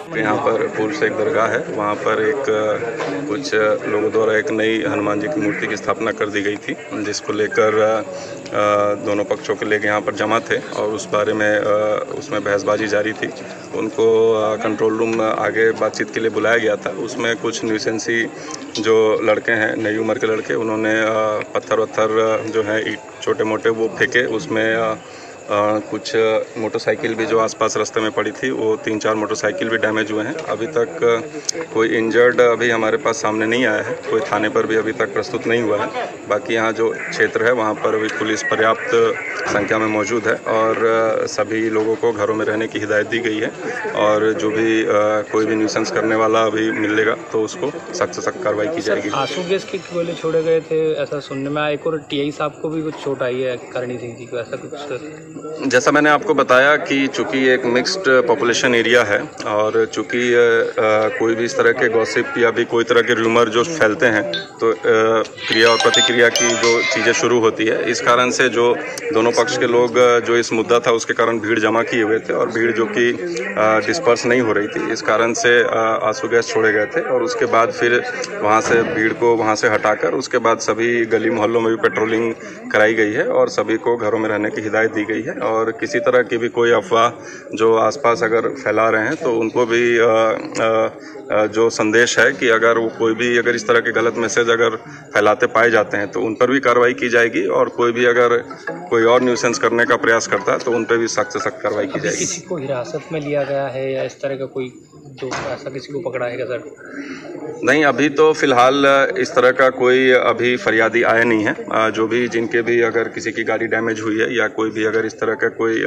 यहाँ पर पूर्व से एक दरगाह है, वहाँ पर एक कुछ लोगों द्वारा एक नई हनुमान जी की मूर्ति की स्थापना कर दी गई थी, जिसको लेकर दोनों पक्षों के लोग यहाँ पर जमा थे और उस बारे में उसमें बहसबाजी जारी थी। उनको कंट्रोल रूम आगे बातचीत के लिए बुलाया गया था। उसमें कुछ न्यूसेंसी जो लड़के हैं, नई उम्र के लड़के, उन्होंने पत्थर वत्थर जो है छोटे मोटे वो फेंके। उसमें कुछ मोटरसाइकिल भी जो आसपास रास्ते में पड़ी थी, वो 3-4 मोटरसाइकिल भी डैमेज हुए हैं। अभी तक कोई इंजर्ड अभी हमारे पास सामने नहीं आया है, कोई थाने पर भी अभी तक प्रस्तुत नहीं हुआ है। बाकी यहाँ जो क्षेत्र है वहाँ पर अभी पुलिस पर्याप्त संख्या में मौजूद है और सभी लोगों को घरों में रहने की हिदायत दी गई है और जो भी कोई भी न्यूसेंस करने वाला अभी मिलेगा तो उसको सख्त से सख्त कार्रवाई की जाएगी। आंसू गैस के गोले छोड़े गए थे, ऐसा सुनने में आया। एक और टीआई साहब को भी कुछ चोट आई है, करणी सिंह जी को, ऐसा कुछ। जैसा मैंने आपको बताया कि चूंकि एक मिक्स्ड पॉपुलेशन एरिया है और चूंकि कोई भी इस तरह के गॉसिप या भी कोई तरह के र्यूमर जो फैलते हैं तो क्रिया और प्रतिक्रिया की जो चीज़ें शुरू होती है, इस कारण से जो दोनों पक्ष के लोग जो इस मुद्दा था उसके कारण भीड़ जमा किए हुए थे और भीड़ जो कि डिस्पर्स नहीं हो रही थी, इस कारण से आंसू गैस छोड़े गए थे और उसके बाद फिर वहाँ से भीड़ को वहाँ से हटाकर उसके बाद सभी गली मोहल्लों में भी पेट्रोलिंग कराई गई है और सभी को घरों में रहने की हिदायत दी गई है। और किसी तरह की भी कोई अफवाह जो आसपास अगर फैला रहे हैं तो उनको भी जो संदेश है कि अगर वो कोई भी अगर इस तरह के गलत मैसेज अगर फैलाते पाए जाते हैं तो उन पर भी कार्रवाई की जाएगी और कोई भी अगर कोई और न्यूसेंस करने का प्रयास करता है तो उन पर भी सख्त से सख्त कार्रवाई की जाएगी। किसी को हिरासत में लिया गया है या इस तरह का कोई ऐसा किसी को पकड़ा है सर? नहीं, अभी तो फिलहाल इस तरह का कोई अभी फरियादी आया नहीं है। जो भी जिनके भी अगर किसी की गाड़ी डैमेज हुई है या कोई भी अगर इस तरह का कोई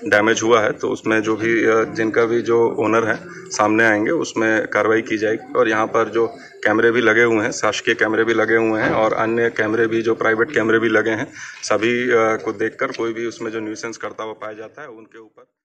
डैमेज हुआ है तो उसमें जो भी जिनका भी जो ओनर है सामने आएंगे, उसमें कार्रवाई की जाएगी। और यहाँ पर जो कैमरे भी लगे हुए हैं, शासकीय कैमरे भी लगे हुए हैं और अन्य कैमरे भी जो प्राइवेट कैमरे भी लगे हैं, सभी को देखकर कोई भी उसमें जो न्यूसेंस करता हुआ पाया जाता है उनके ऊपर